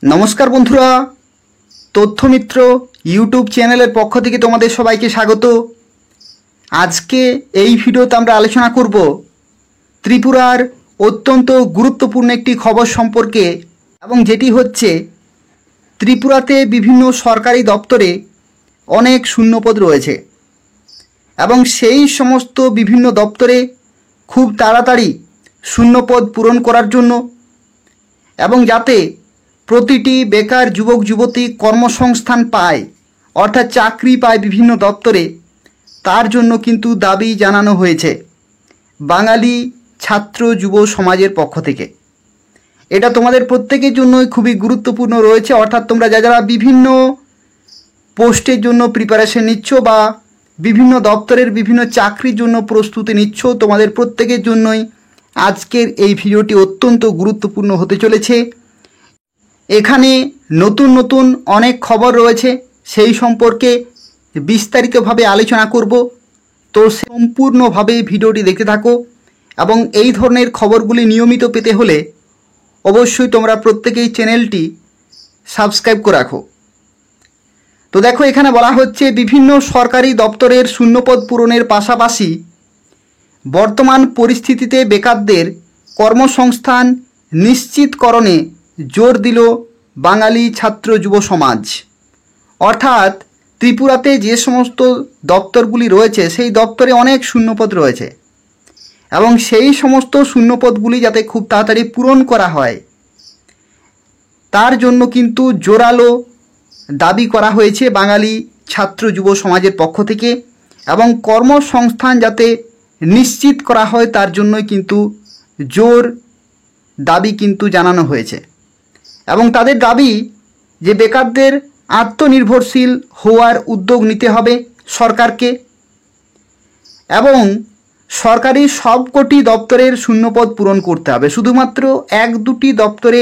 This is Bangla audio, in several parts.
নমস্কার বন্ধুরা, তথ্যমিত্র ইউটিউব চ্যানেলের পক্ষ থেকে তোমাদের সবাইকে স্বাগত। আজকে এই ভিডিওতে আমরা আলোচনা করব ত্রিপুরার অত্যন্ত গুরুত্বপূর্ণ একটি খবর সম্পর্কে, এবং যেটি হচ্ছে ত্রিপুরাতে বিভিন্ন সরকারি দপ্তরে অনেক শূন্যপদ রয়েছে এবং সেই সমস্ত বিভিন্ন দপ্তরে খুব তাড়াতাড়ি শূন্যপদ পূরণ করার জন্য এবং যাতে প্রতিটি বেকার যুবক যুবতী কর্মসংস্থান পায়, অর্থাৎ চাকরি পায় বিভিন্ন দপ্তরে, তার জন্য কিন্তু দাবি জানানো হয়েছে বাঙালি ছাত্র যুব সমাজের পক্ষ থেকে। এটা তোমাদের প্রত্যেকের জন্যই খুবই গুরুত্বপূর্ণ রয়েছে, অর্থাৎ তোমরা যারা বিভিন্ন পোস্টের জন্য প্রিপারেশন নিচ্ছ বা বিভিন্ন দপ্তরের বিভিন্ন চাকরির জন্য প্রস্তুতি নিচ্ছ, তোমাদের প্রত্যেকের জন্যই আজকের এই ভিডিওটি অত্যন্ত গুরুত্বপূর্ণ হতে চলেছে। এখানে নতুন নতুন অনেক খবর রয়েছে, সেই সম্পর্কে বিস্তারিতভাবে আলোচনা করব। তো সম্পূর্ণভাবে ভিডিওটি দেখতে থাকো এবং এই ধরনের খবরগুলি নিয়মিত পেতে হলে অবশ্যই তোমরা প্রত্যেকেই চ্যানেলটি সাবস্ক্রাইব করে রাখো। তো দেখো, এখানে বলা হচ্ছে বিভিন্ন সরকারি দপ্তরের শূন্যপদ পূরণের পাশাপাশি বর্তমান পরিস্থিতিতে বেকারদের কর্মসংস্থান নিশ্চিতকরণে জোর দিল বাঙালি ছাত্র যুব সমাজ। অর্থাৎ ত্রিপুরাতে যে সমস্ত দপ্তরগুলি রয়েছে সেই দপ্তরে অনেক শূন্যপদ রয়েছে এবং সেই সমস্ত শূন্যপদগুলি যাতে খুব তাড়াতাড়ি পূরণ করা হয় তার জন্য কিন্তু জোরালো দাবি করা হয়েছে বাঙালি ছাত্র যুব সমাজের পক্ষ থেকে, এবং কর্মসংস্থান যাতে নিশ্চিত করা হয় তার জন্যই কিন্তু জোর দাবি কিন্তু জানানো হয়েছে। এবং তাদের দাবি যে বেকারদের আত্মনির্ভরশীল হওয়ার উদ্যোগ নিতে হবে সরকারকে, এবং সরকারি সবকটি দপ্তরের শূন্যপদ পূরণ করতে হবে। শুধুমাত্র এক দুটি দপ্তরে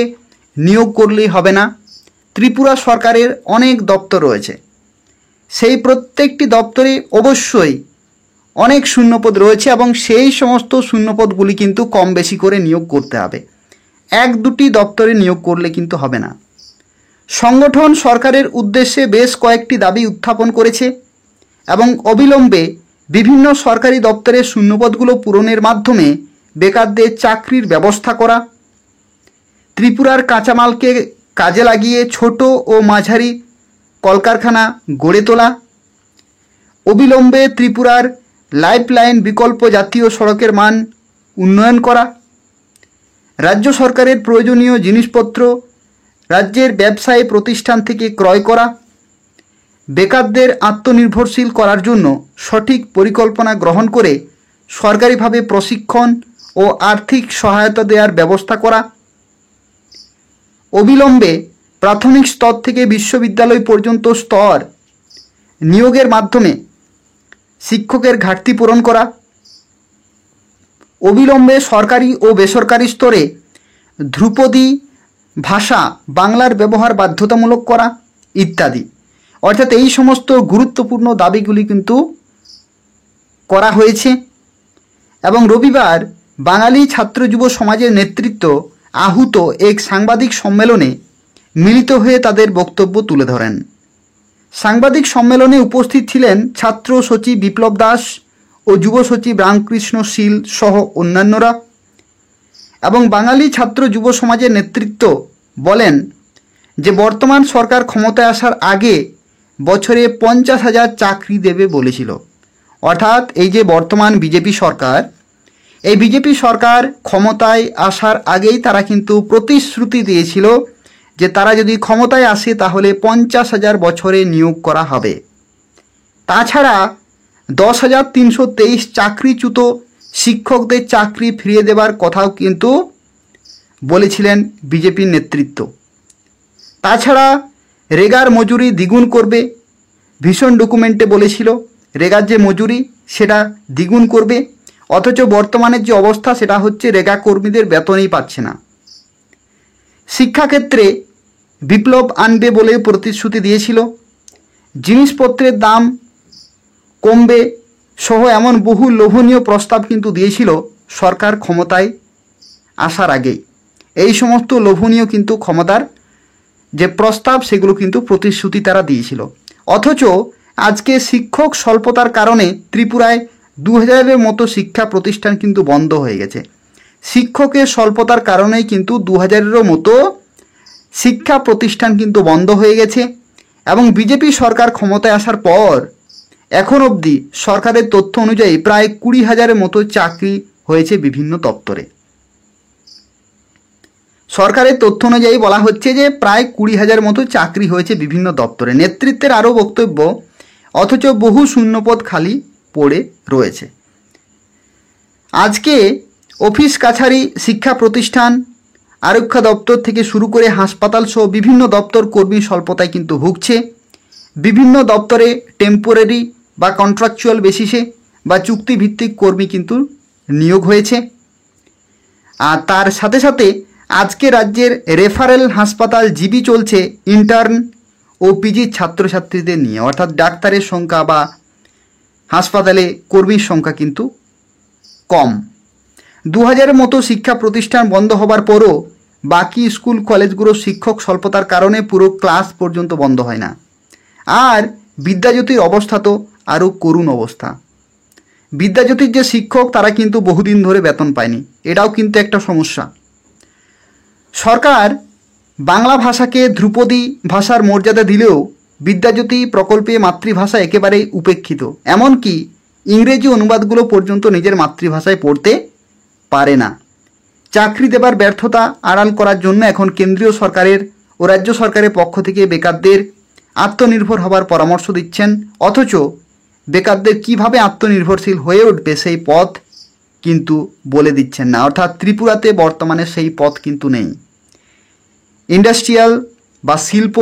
নিয়োগ করলেই হবে না, ত্রিপুরা সরকারের অনেক দপ্তর রয়েছে, সেই প্রত্যেকটি দপ্তরে অবশ্যই অনেক শূন্যপদ রয়েছে এবং সেই সমস্ত শূন্যপদগুলি কিন্তু কম বেশি করে নিয়োগ করতে হবে, এক দুটি দপ্তরে নিয়োগ করলে কিন্তু হবে না। সংগঠন সরকারের উদ্দেশ্যে বেশ কয়েকটি দাবি উত্থাপন করেছে এবং অবিলম্বে বিভিন্ন সরকারি দপ্তরের শূন্যপদগুলো পূরণের মাধ্যমে বেকারদের চাকরির ব্যবস্থা করা, ত্রিপুরার কাঁচামালকে কাজে লাগিয়ে ছোট ও মাঝারি কলকারখানা গড়ে তোলা, অবিলম্বে ত্রিপুরার লাইফলাইন বিকল্প জাতীয় সড়কের মান উন্নয়ন করা, রাজ্য সরকারের প্রয়োজনীয় জিনিসপত্র রাজ্যের ব্যবসায়ী প্রতিষ্ঠান থেকে ক্রয় করা, বেকারদের আত্মনির্ভরশীল করার জন্য সঠিক পরিকল্পনা গ্রহণ করে সরকারিভাবে প্রশিক্ষণ ও আর্থিক সহায়তা দেওয়ার ব্যবস্থা করা, অবিলম্বে প্রাথমিক স্তর থেকে বিশ্ববিদ্যালয় পর্যন্ত স্তর নিয়োগের মাধ্যমে শিক্ষকের ঘাটতি পূরণ করা, অবিলম্বে সরকারি ও বেসরকারি স্তরে ধ্রুপদী ভাষা বাংলার ব্যবহার বাধ্যতামূলক করা ইত্যাদি। অর্থাৎ এই সমস্ত গুরুত্বপূর্ণ দাবিগুলি কিন্তু করা হয়েছে। এবং রবিবার বাঙালি ছাত্র যুব সমাজের নেতৃত্ব আহুত এক সাংবাদিক সম্মেলনে মিলিত হয়ে তাদের বক্তব্য তুলে ধরেন। সাংবাদিক সম্মেলনে উপস্থিত ছিলেন ছাত্র সচিব বিপ্লব দাস ও যুব সচিব রামকৃষ্ণ শীল সহ অন্যান্যরা। এবং বাঙালি ছাত্র যুব সমাজের নেতৃত্ব বলেন যে বর্তমান সরকার ক্ষমতায় আসার আগে বছরে 50,000 চাকরি দেবে বলেছিল। অর্থাৎ এই যে বর্তমান বিজেপি সরকার, এই বিজেপি সরকার ক্ষমতায় আসার আগেই তারা কিন্তু প্রতিশ্রুতি দিয়েছিল যে তারা যদি ক্ষমতায় আসে তাহলে 50,000 বছরে নিয়োগ করা হবে। তাছাড়া 10,323 চাকরিচ্যুত শিক্ষকদের চাকরি ফিরিয়ে দেবার কথাও কিন্তু বলেছিলেন বিজেপির নেতৃত্ব। তাছাড়া রেগার মজুরি দ্বিগুণ করবে, ভীষণ ডকুমেন্টে বলেছিল রেগার যে মজুরি সেটা দ্বিগুণ করবে, অথচ বর্তমানের যে অবস্থা সেটা হচ্ছে রেগা কর্মীদের বেতনই পাচ্ছে না। শিক্ষাক্ষেত্রে বিপ্লব আনবে বলে প্রতিশ্রুতি দিয়েছিল, জিনিসপত্রের দাম কমবে সহ এমন বহু লোভনীয় প্রস্তাব কিন্তু দিয়েছিল সরকার ক্ষমতায় আসার আগেই। এই সমস্ত লোভনীয় কিন্তু ক্ষমতার যে প্রস্তাব সেগুলো কিন্তু প্রতিশ্রুতি তারা দিয়েছিল। অথচ আজকে শিক্ষক স্বল্পতার কারণে ত্রিপুরায় 2000-এর মতো শিক্ষা প্রতিষ্ঠান কিন্তু বন্ধ হয়ে গেছে। শিক্ষকের স্বল্পতার কারণেই কিন্তু 2000-এরও মতো শিক্ষা প্রতিষ্ঠান কিন্তু বন্ধ হয়ে গেছে। এবং বিজেপি সরকার ক্ষমতায় আসার পর এখন অবধি সরকারের তথ্য অনুযায়ী প্রায় 20,000-এর মতো চাকরি হয়েছে বিভিন্ন দপ্তরে। সরকারের তথ্য অনুযায়ী বলা হচ্ছে যে প্রায় 20,000 মতো চাকরি হয়েছে বিভিন্ন দপ্তরে। নেতৃত্বের আরও বক্তব্য, অথচ বহু শূন্যপদ খালি পড়ে রয়েছে। আজকে অফিস কাছারি, শিক্ষা প্রতিষ্ঠান, আরক্ষা দপ্তর থেকে শুরু করে হাসপাতাল সহ বিভিন্ন দপ্তর কর্মী স্বল্পতায় কিন্তু ভুগছে। বিভিন্ন দপ্তরে টেম্পোরারি বা কন্ট্রাকচুয়াল বেসিসে বা চুক্তিভিত্তিক কর্মী কিন্তু নিয়োগ হয়েছে। আর তার সাথে সাথে আজকে রাজ্যের রেফারেল হাসপাতাল জিবি চলছে ইন্টার্ন ও পিজির ছাত্রছাত্রীদের নিয়ে, অর্থাৎ ডাক্তারের সংখ্যা বা হাসপাতালে কর্মীর সংখ্যা কিন্তু কম। 2000-এর মতো শিক্ষা প্রতিষ্ঠান বন্ধ হবার পরও বাকি স্কুল কলেজগুলোর শিক্ষক স্বল্পতার কারণে পুরো ক্লাস পর্যন্ত বন্ধ হয় না। আর বিদ্যাজ্যোতির অবস্থা তো আরও করুণ অবস্থা। বিদ্যাজ্যোতির যে শিক্ষক তারা কিন্তু বহুদিন ধরে বেতন পায়নি, এটাও কিন্তু একটা সমস্যা। সরকার বাংলা ভাষাকে ধ্রুপদী ভাষার মর্যাদা দিলেও বিদ্যাজ্যোতি প্রকল্পে মাতৃভাষা একেবারেই উপেক্ষিত। এমনকি ইংরেজি অনুবাদগুলো পর্যন্ত নিজের মাতৃভাষায় পড়তে পারে না। চাকরি দেবার ব্যর্থতা আড়াল করার জন্য এখন কেন্দ্রীয় সরকারের ও রাজ্য সরকারের পক্ষ থেকে বেকারদের আত্মনির্ভর হবার পরামর্শ দিচ্ছেন, অথচ বেকারদের কিভাবে আত্মনির্ভরশীল হয়ে উঠবে সেই পথ কিন্তু বলে দিচ্ছেন না। অর্থাৎ ত্রিপুরাতে বর্তমানে সেই পথ কিন্তু নেই। ইন্ডাস্ট্রিয়াল বা শিল্প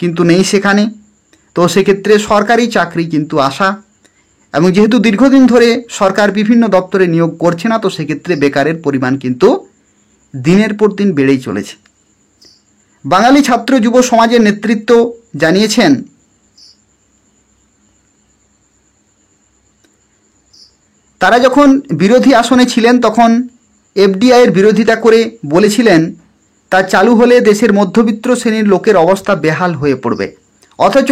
কিন্তু নেই সেখানে। তো সেক্ষেত্রে সরকারি চাকরি কিন্তু আশা, এবং যেহেতু দীর্ঘদিন ধরে সরকার বিভিন্ন দপ্তরে নিয়োগ করছে না, তো সেক্ষেত্রে বেকারের পরিমাণ কিন্তু দিনের পর দিন বেড়েই চলেছে। বাঙালি ছাত্র যুব সমাজের নেতৃত্ব জানিয়েছেন, তারা যখন বিরোধী আসনে ছিলেন তখন এফডিআইয়ের বিরোধিতা করে বলেছিলেন তা চালু হলে দেশের মধ্যবিত্ত শ্রেণীর লোকের অবস্থা বেহাল হয়ে পড়বে। অথচ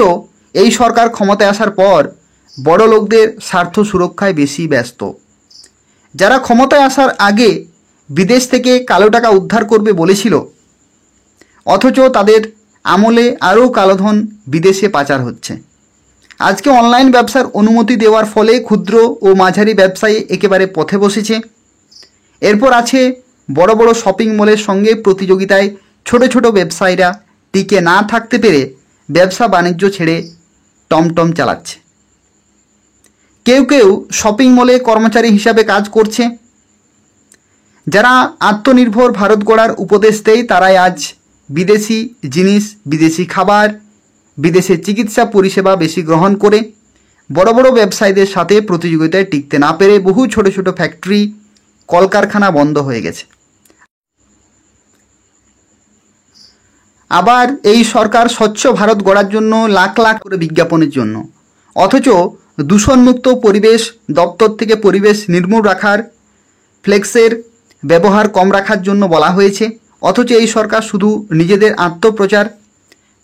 এই সরকার ক্ষমতায় আসার পর বড় লোকদের স্বার্থ সুরক্ষায় বেশি ব্যস্ত। যারা ক্ষমতায় আসার আগে বিদেশ থেকে কালো টাকা উদ্ধার করবে বলেছিল, অথচ তাদের আমলে আরও কালোধন বিদেশে পাচার হচ্ছে। আজকে অনলাইন ব্যবসার অনুমতি দেওয়ার ফলে ক্ষুদ্র ও মাঝারি ব্যবসায়ী একেবারে পথে বসেছে। এরপর আছে বড় বড় শপিং মলের সঙ্গে প্রতিযোগিতায় ছোট ছোট ব্যবসায়ীরা টিকে না থাকতে পেরে ব্যবসা বাণিজ্য ছেড়ে টমটম চালাচ্ছে। কেউ কেউ শপিং মলে কর্মচারী হিসাবে কাজ করছে। যারা আত্মনির্ভর ভারত গড়ার উপদেশ দেয় তারাই আজ বিদেশি জিনিস, বিদেশি খাবার, বিদেশে চিকিৎসা পরিষেবা বেশি গ্রহণ করে বড় বড় ব্যবসায়ীদের সাথে প্রতিযোগিতায় টিকতে না পেরে বহু ছোট ছোট ফ্যাক্টরি, কলকারখানা বন্ধ হয়ে গেছে। আবার এই সরকার স্বচ্ছ ভারত গড়ার জন্য লাখ লাখ করে বিজ্ঞাপনের জন্য, অথচ দূষণমুক্ত পরিবেশ দপ্তর থেকে পরিবেশ নির্মূল রাখার, ফ্লেক্সের ব্যবহার কম রাখার জন্য বলা হয়েছে। অথচ এই সরকার শুধু নিজেদের আত্মপ্রচার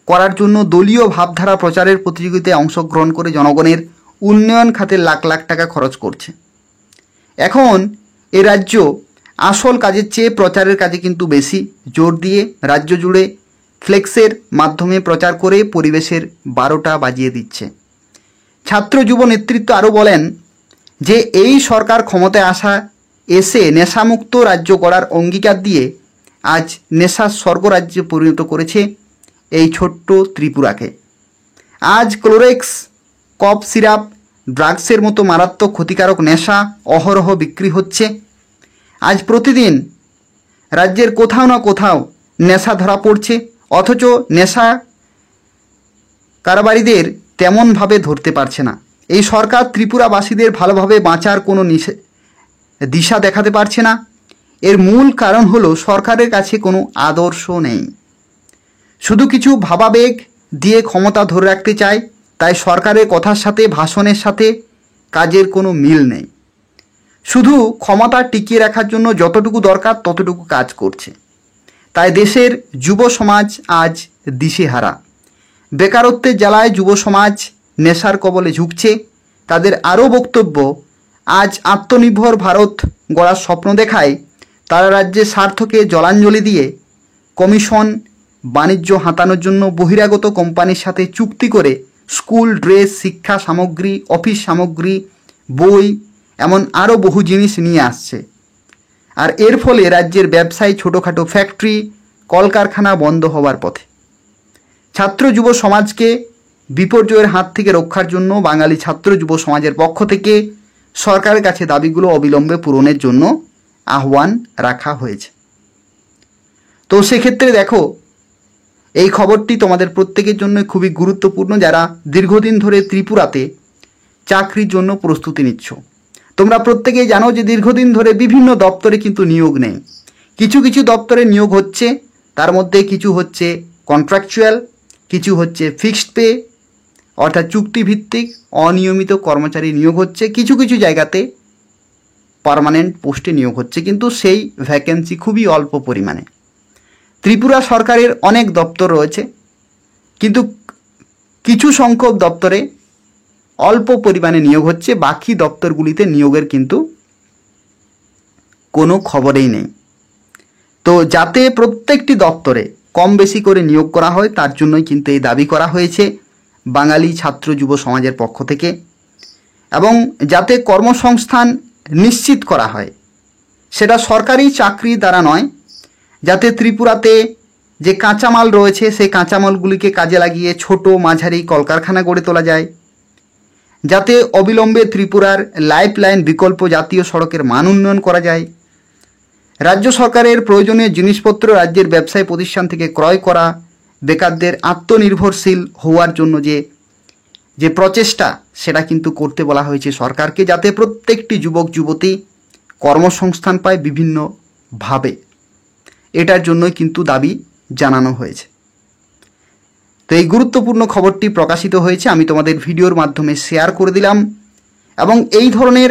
করার জন্য দলীয় ভাবধারা প্রচারের প্রতিযোগিতায় অংশগ্রহণ করে জনগণের উন্নয়ন খাতে লাখ লাখ টাকা খরচ করছে। এখন এ রাজ্য আসল কাজের চেয়ে প্রচারের কাজে কিন্তু বেশি জোর দিয়ে রাজ্য জুড়ে ফ্লেক্সের মাধ্যমে প্রচার করে পরিবেশের 12টা বাজিয়ে দিচ্ছে। ছাত্র যুব নেতৃত্ব আরও বলেন যে এই সরকার ক্ষমতায় এসে নেশামুক্ত রাজ্য গড়ার অঙ্গীকার দিয়ে আজ নেশার স্বর্গরাজ্যে পরিণত করেছে এই ছোট্ট ত্রিপুরাকে। আজ ক্লোরেক্স, কফ সিরাপ, ড্রাগসের মতো মারাত্মক ক্ষতিকারক নেশা অহরহ বিক্রি হচ্ছে। আজ প্রতিদিন রাজ্যের কোথাও না কোথাও নেশা ধরা পড়ছে, অথচ নেশা কারবারিদের তেমনভাবে ধরতে পারছে না। এই সরকার ত্রিপুরাবাসীদের ভালোভাবে বাঁচার কোনো দিশা দেখাতে পারছে না। এর মূল কারণ হলো সরকারের কাছে কোনো আদর্শ নেই, শুধু কিছু ভাবাবেগ দিয়ে ক্ষমতা ধরে রাখতে চায়। তাই সরকারের কথার সাথে ভাষণের সাথে কাজের কোনো মিল নেই। শুধু ক্ষমতা টিকিয়ে রাখার জন্য যতটুকু দরকার ততটুকু কাজ করছে। তাই দেশের যুব সমাজ আজ দিশেহারা। বেকারত্বের জ্বালায় যুব সমাজ নেশার কবলে ঝুঁকছে। তাদের আরও বক্তব্য, আজ আত্মনির্ভর ভারত গড়ার স্বপ্ন দেখায় তারা রাজ্যের স্বার্থকে জলাঞ্জলি দিয়ে কমিশন বাণিজ্য হাতানোর জন্য বহিরাগত কোম্পানির সাথে চুক্তি করে স্কুল ড্রেস, শিক্ষা সামগ্রী, অফিস সামগ্রী, বই এমন আরও বহু জিনিস নিয়ে আসছে। আর এর ফলে রাজ্যের ব্যবসায়ী, ছোটোখাটো ফ্যাক্টরি, কলকারখানা বন্ধ হওয়ার পথে। ছাত্র যুব সমাজকে বিপর্যয়ের হাত থেকে রক্ষার জন্য বাঙালি ছাত্র যুব সমাজের পক্ষ থেকে সরকারের কাছে দাবিগুলো অবিলম্বে পূরণের জন্য আহ্বান রাখা হয়েছে। তো সেক্ষেত্রে দেখো, এই খবরটি তোমাদের প্রত্যেকের জন্য খুবই গুরুত্বপূর্ণ যারা দীর্ঘদিন ধরে ত্রিপুরাতে চাকরির জন্য প্রস্তুতি নিচ্ছ। তোমরা প্রত্যেকেই জানো যে দীর্ঘদিন ধরে বিভিন্ন দপ্তরে কিন্তু নিয়োগ নেই। কিছু কিছু দপ্তরে নিয়োগ হচ্ছে, তার মধ্যে কিছু হচ্ছে কন্ট্রাকচুয়াল, কিছু হচ্ছে ফিক্সড পে অর্থাৎ চুক্তিভিত্তিক অনিয়মিত কর্মচারী নিয়োগ হচ্ছে, কিছু কিছু জায়গাতে পার্মানেন্ট পোস্টে নিয়োগ হচ্ছে, কিন্তু সেই ভ্যাকেন্সি খুবই অল্প পরিমাণে। ত্রিপুরা সরকারের অনেক দপ্তর রয়েছে, কিন্তু কিছু সংখ্যক দপ্তরে অল্প পরিমাণে নিয়োগ হচ্ছে, বাকি দপ্তরগুলিতে নিয়োগের কিন্তু কোনো খবরেই নেই। তো যাতে প্রত্যেকটি দপ্তরে কম বেশি করে নিয়োগ করা হয়, তার জন্যই কিন্তু এই দাবি করা হয়েছে বাঙালি ছাত্র যুব সমাজের পক্ষ থেকে। এবং যাতে কর্মসংস্থান নিশ্চিত করা হয়, সেটা সরকারি চাকরি দ্বারা নয়, যাতে ত্রিপুরাতে যে কাঁচামাল রয়েছে সেই কাঁচামালগুলিকে কাজে লাগিয়ে ছোট মাঝারি কলকারখানা গড়ে তোলা যায়, যাতে অবিলম্বে ত্রিপুরার লাইফলাইন বিকল্প জাতীয় সড়কের মান উন্নয়ন করা যায়, রাজ্য সরকারের প্রয়োজনীয় জিনিসপত্র রাজ্যের ব্যবসায়ী প্রতিষ্ঠান থেকে ক্রয় করা, বেকারদের আত্মনির্ভরশীল হওয়ার জন্য যে প্রচেষ্টা সেটা কিন্তু করতে বলা হয়েছে সরকারকে, যাতে প্রত্যেকটি যুবক যুবতী কর্মসংস্থান পায় বিভিন্নভাবে। এটার জন্যই কিন্তু দাবি জানানো হয়েছে। তো এই গুরুত্বপূর্ণ খবরটি প্রকাশিত হয়েছে, আমি তোমাদের ভিডিওর মাধ্যমে শেয়ার করে দিলাম। এবং এই ধরনের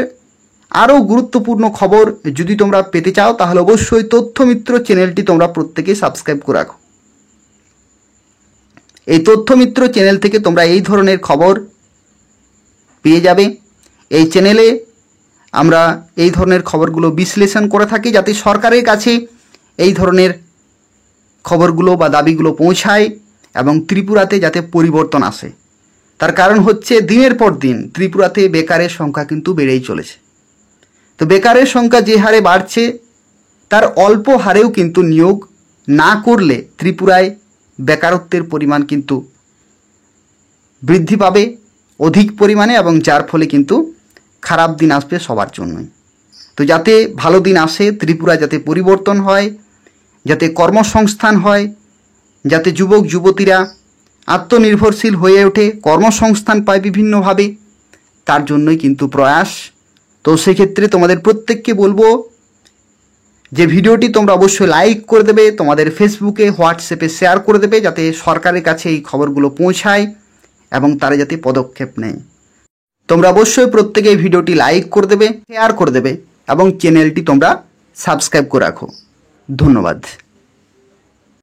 আরও গুরুত্বপূর্ণ খবর যদি তোমরা পেতে চাও তাহলে অবশ্যই তথ্যমিত্র চ্যানেলটি তোমরা প্রত্যেকে সাবস্ক্রাইব করে রাখো। এই তথ্যমিত্র চ্যানেল থেকে তোমরা এই ধরনের খবর পেয়ে যাবে। এই চ্যানেলে আমরা এই ধরনের খবরগুলো বিশ্লেষণ করে থাকি, যাতে সরকারের কাছে এই ধরনের খবরগুলো বা দাবিগুলো পৌঁছায় এবং ত্রিপুরাতে যাতে পরিবর্তন আসে। তার কারণ হচ্ছে দিনের পর দিন ত্রিপুরাতে বেকারের সংখ্যা কিন্তু বেড়েই চলেছে। তো বেকারের সংখ্যা যে হারে বাড়ছে, তার অল্প হারেও কিন্তু নিয়োগ না করলে ত্রিপুরায় বেকারত্বের পরিমাণ কিন্তু বৃদ্ধি পাবে অধিক পরিমাণে, এবং যার ফলে কিন্তু খারাপ দিন আসবে সবার জন্যই। তো যাতে ভালো দিন আসে, ত্রিপুরা যাতে পরিবর্তন হয়, যাতে কর্মসংস্থান হয়, যাতে যুবক যুবতীরা আত্মনির্ভরশীল হয়ে ওঠে, কর্মসংস্থান পায় বিভিন্নভাবে, তার জন্যই কিন্তু প্রয়াস। তো সেক্ষেত্রে তোমাদের প্রত্যেককে বলবো যে ভিডিওটি তোমরা অবশ্যই লাইক করে দেবে, তোমাদের ফেসবুকে হোয়াটসঅ্যাপে শেয়ার করে দেবে, যাতে সরকারের কাছে এই খবরগুলো পৌঁছায় এবং তারা যাতে পদক্ষেপ নেয়। তোমরা অবশ্যই প্রত্যেকে এই ভিডিওটি লাইক করে দেবে, শেয়ার করে দেবে এবং চ্যানেলটি তোমরা সাবস্ক্রাইব করে রাখো। ধন্যবাদ।